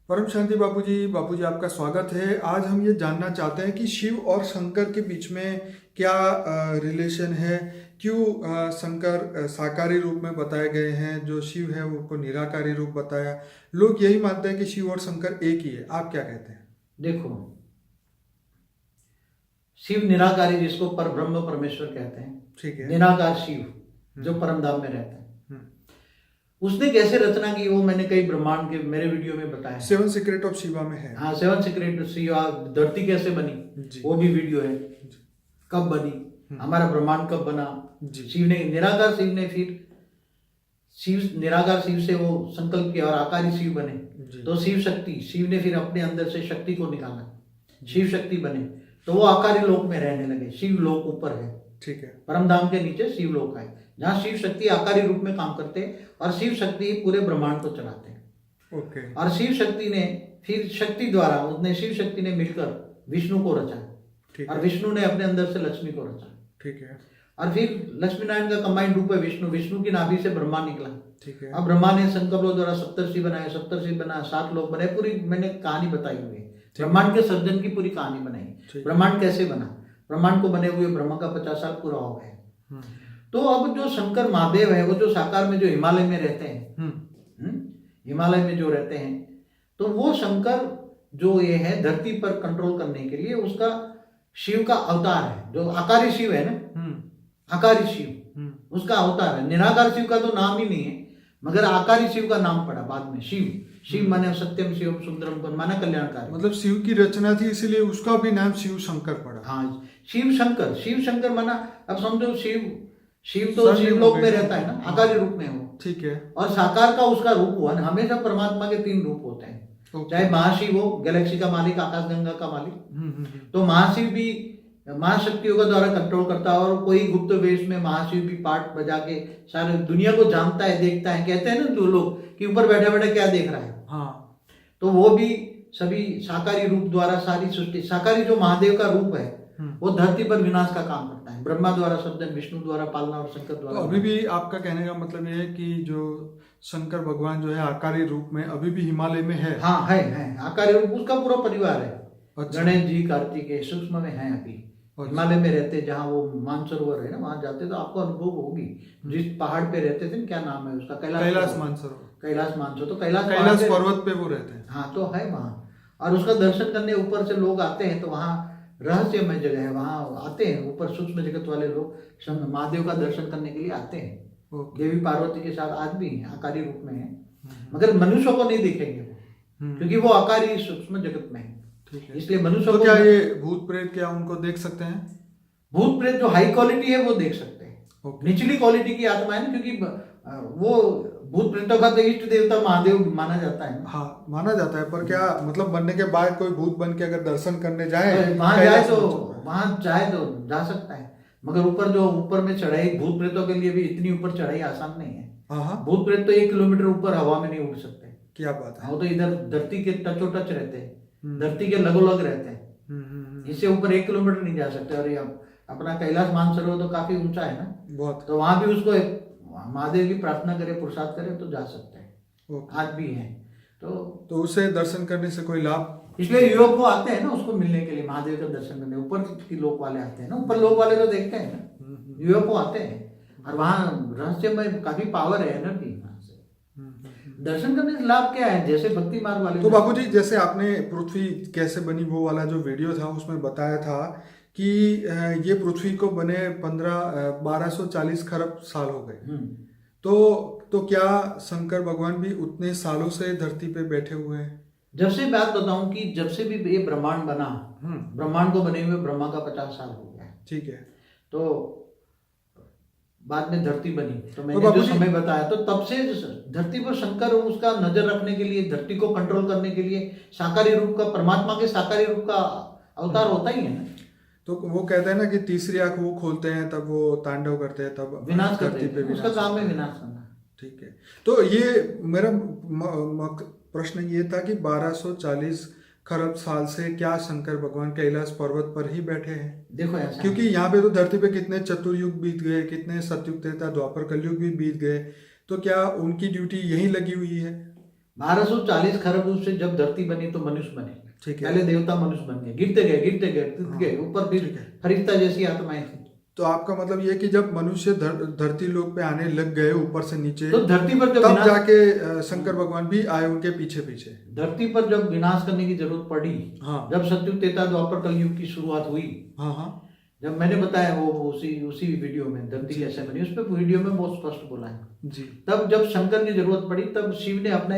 परम शांति बापूजी आपका स्वागत है। आज हम ये जानना चाहते हैं कि शिव और शंकर के बीच में क्या रिलेशन है। क्यों शंकर साकारी रूप में बताए गए हैं, जो शिव है वो को निराकारी रूप बताया। लोग यही मानते हैं कि शिव और शंकर एक ही है, आप क्या कहते हैं? देखो, शिव निराकारी, जिसको पर ब्रह्म परमेश्वर कहते हैं, ठीक है। निराकार शिव जो परम धाम में रहता है, उसने कैसे रचना की वो मैंने कई ब्रह्मांड के मेरे वीडियो में बताया। 7 सीक्रेट ऑफ शिवा में है। हाँ, 7 सीक्रेट शिवा। धरती कैसे बनी वो भी वीडियो है। कब बनी, हमारा ब्रह्मांड कब बना, शिव ने, निराकार शिव ने, फिर शिव निराकार शिव से वो संकल्प किया और आकारी शिव बने। तो शिव शक्ति, शिव ने फिर अपने अंदर से शक्ति को निकाला, शिव शक्ति बने, तो वो आकारी लोक में रहने लगे। शिव लोक ऊपर है, ठीक है। परम धाम के नीचे शिव लोक है, जहाँ शिव शक्ति आकारी रूप में काम करते हैं और शिव शक्ति पूरे ब्रह्मांड को चलाते हैं। ओके। और शिव शक्ति ने फिर शक्ति द्वारा, उसने शिव शक्ति ने मिलकर विष्णु को रचा और विष्णु ने अपने अंदर से लक्ष्मी को रचा। ठीक है। और फिर लक्ष्मी नारायण का कंबाइंड रूप है विष्णु। विष्णु की नाभि से ब्रह्मा निकला। ठीक है। अब ब्रह्मा ने संकल्पों द्वारा सप्तर्षि बनाए, सप्तर्षि बना, 7 लोक बने। पूरी मैंने कहानी बताई हुई है, ब्रह्मांड के सर्जन की पूरी कहानी बनाई। ब्रह्मांड कैसे बना, ब्रह्मांड को बने हुए ब्रह्मा का 50 साल पूरा हो गया। तो अब जो शंकर महादेव है, वो जो साकार में, जो हिमालय में रहते हैं, हिमालय में जो रहते हैं, तो वो शंकर जो ये है धरती पर कंट्रोल करने के लिए, उसका शिव का अवतार है। जो आकारी शिव है ना, आकारी शिव उसका अवतार है। निराकार शिव का तो नाम ही नहीं है, मगर आकारी शिव का नाम पड़ा बाद में। शिव माने सत्यम शिवम सुंदरम माना कल्याणकारी। मतलब शिव की रचना थी, इसलिए उसका भी नाम शिव शंकर पड़ा। हाँ, शिव शंकर माना, अब समझो शिव तो शिवलोक में रहता है ना, आकारी रूप में हो। ठीक है। और साकार का उसका रूप हुआ ना। हमेशा परमात्मा के 3 रूप होते हैं। चाहे महाशिव हो, गैलेक्सी का मालिक, आकाश गंगा का मालिक, तो महाशिव भी महाशक्तियों का द्वारा कंट्रोल करता है। और कोई गुप्त वेश में महाशिव भी पार्ट बजा के सारे दुनिया को जानता है, देखता है। कहते हैं ना जो लोग कि ऊपर बैठे बैठे क्या देख रहा है। हाँ, तो वो भी सभी साकारी रूप द्वारा सारी सृष्टि, साकारी जो महादेव का रूप है, वो धरती पर विनाश का काम करता है। ब्रह्मा द्वारा सर्जन, विष्णु द्वारा पालना और शंकर द्वारा। तो अभी भी आपका कहने का मतलब ये है कि जो शंकर भगवान जो है आकारी रूप में अभी भी हिमालय में है। हाँ, है आकारी रूप, उसका पूरा परिवार है। अच्छा। गणेश जी, कार्तिकेय सूक्ष्म में है अभी। हिमालय में रहते, जहाँ वो मानसरोवर है ना, वहां जाते तो आपको अनुभव होगी। जिस पहाड़ पे रहते थे, क्या नाम है उसका, कैलाश मानसरोवर। कैलाश मानसरोवर, तो कैलाश पर्वत पे वो रहते हैं। हाँ, तो है वहाँ। और उसका दर्शन करने ऊपर से लोग आते हैं, तो वहाँ रहस्यमय जगह है, वहाँ आते हैं ऊपर सूक्ष्म जगत वाले लोग महादेव का दर्शन करने के लिए आते हैं। देवी पार्वती के साथ आज भी हैं, आकारी रूप में है, मगर मनुष्यों को नहीं देखेंगे वो, क्योंकि वो आकारी सूक्ष्म जगत में है। इसलिए मनुष्य तो क्या ये भूत प्रेत क्या उनको देख सकते हैं? भूत प्रेत जो हाई क्वालिटी है वो देख सकते हैं। निचली क्वालिटी की आत्मा है ना, क्योंकि वो भूत प्रेतों का तो इष्ट देवता महादेव माना जाता है। हाँ, माना जाता है, पर क्या मतलब बनने के बाद कोई भूत बन के अगर दर्शन करने जाए, वहां जाए तो जा सकता है, मगर ऊपर में चढ़ाई भूत प्रेतों के लिए भी इतनी ऊपर चढ़ाई आसान नहीं है। भूत प्रेत तो 1 किलोमीटर ऊपर हवा में नहीं उड़ सकते। क्या बात है। वो तो इधर धरती के टचो टच रहते हैं, धरती के लगोलग रहते हैं। इससे ऊपर 1 किलोमीटर नहीं जा सकते। और ये अपना कैलाश मानसरोवर तो काफी ऊंचा है ना, बहुत। तो वहां भी उसको महादेव की प्रार्थना करे, पुरुषार्थ करे तो जा सकते हैं। आज भी है। तो उसे दर्शन करने से कोई लाभ, इसलिए यूरोप आते हैं ना उसको मिलने के लिए, महादेव का दर्शन करने। ऊपर की लोक वाले आते हैं ना, ऊपर लोक वाले तो देखते हैं ना, यूरोप आते हैं। और वहाँ रहस्यमय काफी पावर है, एनर्जी। दर्शन करने से लाभ क्या है, जैसे भक्ति मार्ग वाले। तो बापूजी, जैसे आपने पृथ्वी कैसे बनी वो वाला जो वीडियो था, उसमें बताया था कि ये पृथ्वी को बने 1240 खरब साल हो गए। तो क्या शंकर भगवान भी उतने सालों से धरती पे बैठे हुए हैं? जब से बात बताऊं कि जब से भी ये ब्रह्मांड बना, ब्रह्मांड को बने हुए ब्रह्मा का 50 साल हो गया। ठीक है। तो बाद में धरती बनी, तो मैंने जो समय बताया, तो तब से धरती पर शंकर उसका नजर रखने के लिए, धरती को कंट्रोल करने के लिए साकारी रूप का, परमात्मा के साकारी रूप का अवतार होता ही है ना। तो वो कहते हैं ना कि तीसरी आंख वो खोलते हैं तब वो तांडव करते हैं, तब विनाश करते हैं। उसका काम है विनाश करना। ठीक है। तो ये मेरा प्रश्न ये था कि 1240 खरब साल से क्या शंकर भगवान कैलाश पर्वत पर ही बैठे हैं? देखो ऐसा, क्योंकि यहाँ पे तो धरती पे कितने चतुर्युग बीत गए, कितने सतयुग, त्रेता, द्वापर, कलयुग भी बीत गए, तो क्या उनकी ड्यूटी यहीं लगी हुई है? 1240 खरब से जब धरती बनी तो मनुष्य बने। ठीक है। पहले देवता मनुष्य बन गए, गिरते गए ऊपर, फिर फरिश्ता जैसी आत्माएं थी। तो आपका मतलब ये कि जब मनुष्य धरती लोक पे आने लग गए ऊपर से नीचे, तो धरती पर तब जाके शंकर भगवान भी आए उनके पीछे पीछे। धरती पर जब विनाश करने की जरूरत पड़ी, हाँ, जब सतयुग त्रेता द्वापर कलयुग की शुरुआत हुई, हाँ हाँ, जब मैंने बताया वो उसी वीडियो में धरती कैसे बनी, उस पर वीडियो में बहुत स्पष्ट बोला है जी। तब जब शंकर की जरूरत पड़ी, तब शिव ने अपना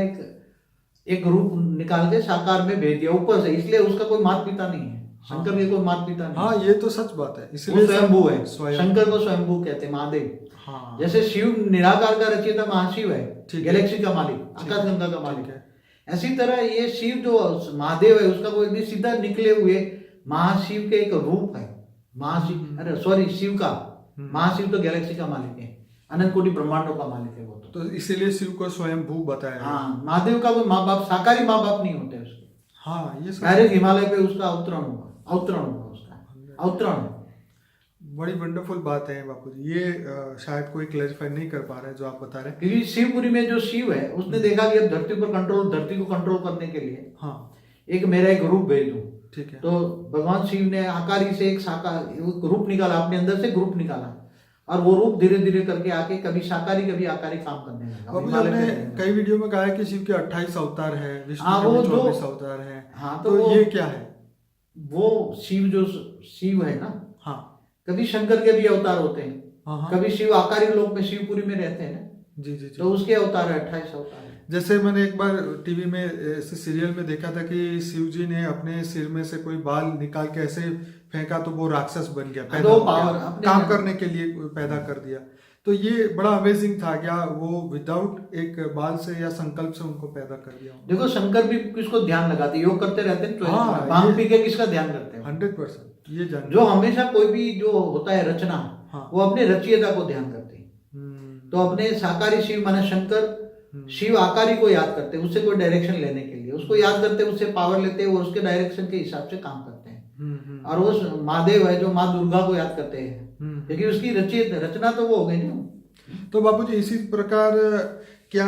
एक रूप निकाल के साकार में भेज दिया ऊपर से। इसलिए उसका कोई माता पिता नहीं है, शंकर के कोई माता पिता नहीं। हाँ, ये तो सच बात है। इसलिए स्वयंभू है, शंकर को स्वयंभू कहते हैं, महादेव। हाँ, जैसे शिव निराकार का रचयिता महाशिव है, गैलेक्सी का मालिक, आकाशगंगा का मालिक है। ऐसी तरह ये शिव जो महादेव है, उसका कोई भी सीधा निकले हुए महाशिव के एक रूप है। महाशिव, अरे सॉरी, शिव का महाशिव तो गैलेक्सी का मालिक है, अनंत कोटि ब्रह्मांडों का मालिक है वो तो इसीलिए शिव को स्वयंभू बताया। हाँ, महादेव का कोई माँ बाप, साकारी माँ बाप नहीं होते उसके। हाँ, ये डायरेक्ट हिमालय पे उसका अवतरण हुआ उसका अवतरण। बड़ी वंडरफुल बात है बापूजी। ये शायद कोई क्लैरिफाई नहीं कर पा रहे जो आप बता रहे हैं, क्योंकि शिवपुरी में जो शिव है उसने देखा कि अब धरती को कंट्रोल करने के लिए हाँ, एक मेरा एक रूप भेज दूं। ठीक है। तो भगवान शिव ने आकारी से एक रूप निकाला, अपने अंदर से ग्रुप निकाला, और वो रूप धीरे धीरे करके आके कभी साकारी कभी आकारी काम करने लगा। बाबूजी, आपने कई वीडियो में कहा है कि शिव के 28 अवतार है, विष्णु के 24 अवतार है। हाँ, तो ये क्या है? वो शिव है ना, हाँ, कभी शंकर के भी अवतार होते हैं, हाँ, कभी शिव आकारी लोक में शिवपुरी में रहते हैं ना, जी जी जी। तो उसके अवतार है, 28 अवतार है। जैसे मैंने एक बार टीवी में ऐसे सीरियल में देखा था कि शिव जी ने अपने सिर में से कोई बाल निकाल के ऐसे फेंका तो वो राक्षस बन गया, पैदा हो गया, काम करने के लिए पैदा कर दिया। तो ये बड़ा अमेजिंग था। क्या वो विदाउट एक बाल से या संकल्प से उनको पैदा कर दिया? देखो, शंकर भी किसको ध्यान लगाते, योग करते रहते हैं, हाँ, भांग पी के किसका ध्यान करते हैं? 100% ये जान। जो हमेशा कोई भी जो होता है रचना, हाँ, वो अपने रचयिता को ध्यान करते हैं। तो अपने साकारी शिव माने शंकर, शिव आकारी को याद करते हैं, उससे कोई डायरेक्शन लेने के लिए उसको याद करते हैं, उससे पावर लेते हैं, और उसके डायरेक्शन के हिसाब से काम करते हैं। और वो महादेव है जो माँ दुर्गा को याद करते हैं, क्योंकि उसकी रचना तो वो हो गई ना। तो बाबूजी, इसी प्रकार क्या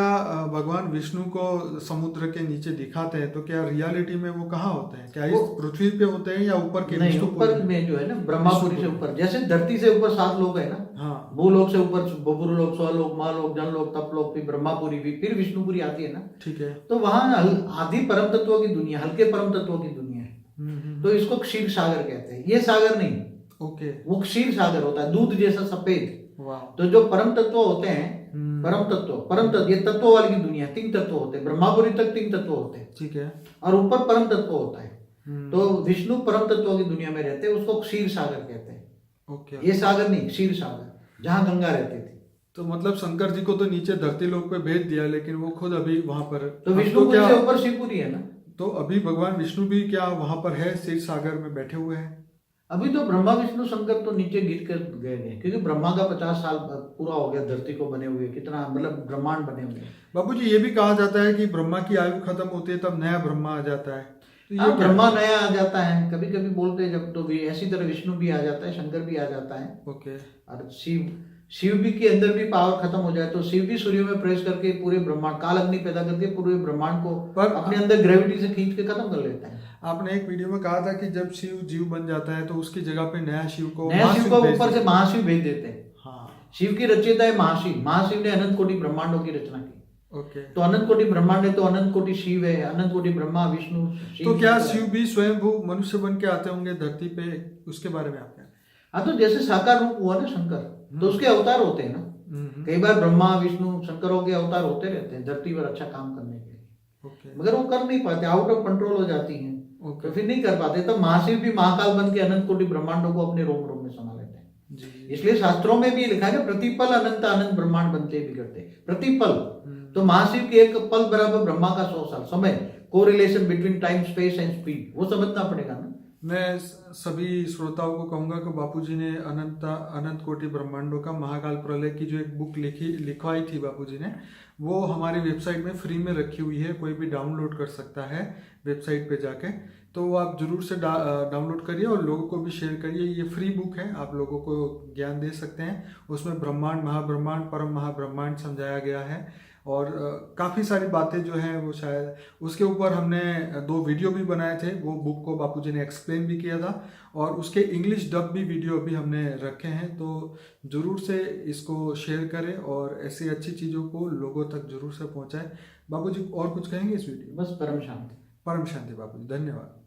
भगवान विष्णु को समुद्र के नीचे दिखाते हैं, तो क्या रियलिटी में वो कहाँ होते हैं? क्या इस पृथ्वी पे होते हैं या ऊपर के? नहीं, ऊपर में जो है ना, ब्रह्मापुरी से ऊपर, जैसे धरती से ऊपर 7 लोग है ना। हाँ, भूलोक से ऊपर बबुरलोक, स्वलोक, महालोक, जनलोक, तपलोक, फिर ब्रह्मापुरी भी, फिर विष्णुपुरी आती है ना। ठीक है। तो वहां आदि परम तत्वों की दुनिया, हल्के परम तत्वों की दुनिया है। तो इसको क्षीर सागर कहते हैं। ये सागर नहीं, ओके, वो क्षीर सागर होता है, दूध जैसा सफेद। तो जो परम तत्व होते हैं, परम तत्व, ये तत्वों वाली की दुनिया, 3 तत्व होते हैं, ब्रह्मापुरी तक 3 तत्व होते हैं। ठीक है। और ऊपर परम तत्व होता है। तो विष्णु परम तत्वों की दुनिया में रहते हैं, उसको क्षीर सागर कहते हैं। ओके। ये सागर नहीं, क्षीर सागर, जहां गंगा रहती थी। तो मतलब शंकर जी को तो नीचे धरती लोक पे भेज दिया, लेकिन वो खुद अभी वहां पर, तो विष्णुपुरी से ऊपर शिवपुरी है ना। तो अभी भगवान विष्णु भी क्या वहां पर है, क्षीर सागर में बैठे हुए हैं? अभी तो ब्रह्मा विष्णु शंकर तो नीचे गिर कर गए हैं, क्योंकि ब्रह्मा का 50 साल पूरा हो गया धरती को बने हुए, कितना मतलब ब्रह्मांड बने हुए। बाबूजी, ये भी कहा जाता है कि ब्रह्मा की आयु खत्म होती है तब नया ब्रह्मा आ जाता है। तो ये ब्रह्मा नया आ जाता है, कभी कभी बोलते हैं जब, तो भी ऐसी तरह विष्णु भी आ जाता है, शंकर भी आ जाता है। ओके। और शिव भी के अंदर भी पावर खत्म हो जाए तो शिव भी सूर्य में प्रवेश करके पूरे ब्रह्मांड, काल अग्नि पैदा करके पूरे ब्रह्मांड को अपने अंदर ग्रेविटी से खींच के खत्म कर लेता है। आपने एक वीडियो में कहा था कि जब शिव जीव बन जाता है तो उसकी जगह पे नया शिव को ऊपर से महाशिव भेज देते हैं। हाँ, शिव की रचयिता है महाशिव। महाशिव ने अनंत कोटि ब्रह्मांडों की रचना की। ओके। तो अनंत कोटि ब्रह्मांड है, तो अनंत कोटि शिव है, अनंत कोटि ब्रह्मा विष्णु। तो क्या शिव भी स्वयं मनुष्य बन के आते होंगे धरती पे? उसके बारे में आप क्या? हाँ, तो जैसे साकार रूप हुआ ना शंकर, तो उसके अवतार होते हैं ना। कई बार ब्रह्मा विष्णु शंकरों के अवतार होते रहते हैं धरती पर अच्छा काम करने के लिए। मगर वो कर नहीं पाते, आउट ऑफ कंट्रोल हो जाती हैं। तो फिर नहीं कर पाते। तब महाशिव भी महाकाल बन के अनंत कोटि ब्रह्मांडों को अपने रोम रोम में समा लेते हैं। इसलिए शास्त्रों में भी लिखा है ना, प्रतिपल अनंत अनंत ब्रह्मांड बनते बिगड़ते। प्रतिपल, तो महाशिव के एक पल बराबर ब्रह्मा का 100 साल समय, correlation between time space and speed, वो समझना पड़ेगा ना। मैं सभी श्रोताओं को कहूंगा कि बापूजी ने अनंत कोटि ब्रह्मांडों का महाकाल प्रलय की जो एक बुक लिखवाई थी बापूजी ने, वो हमारी वेबसाइट में फ्री में रखी हुई है, कोई भी डाउनलोड कर सकता है वेबसाइट पे जाके। तो वो आप जरूर से डाउनलोड करिए और लोगों को भी शेयर करिए। ये फ्री बुक है, आप लोगों को ज्ञान दे सकते हैं। उसमें ब्रह्मांड, महाब्रह्मांड, परम महाब्रह्मांड समझाया गया है और काफ़ी सारी बातें जो हैं वो शायद उसके ऊपर हमने 2 वीडियो भी बनाए थे, वो बुक को बापूजी ने एक्सप्लेन भी किया था और उसके इंग्लिश डब भी वीडियो भी हमने रखे हैं। तो ज़रूर से इसको शेयर करें और ऐसी अच्छी चीज़ों को लोगों तक ज़रूर से पहुँचाएं। बापूजी और कुछ कहेंगे इस वीडियो? बस परम शांति। परम शांति बापूजी, धन्यवाद।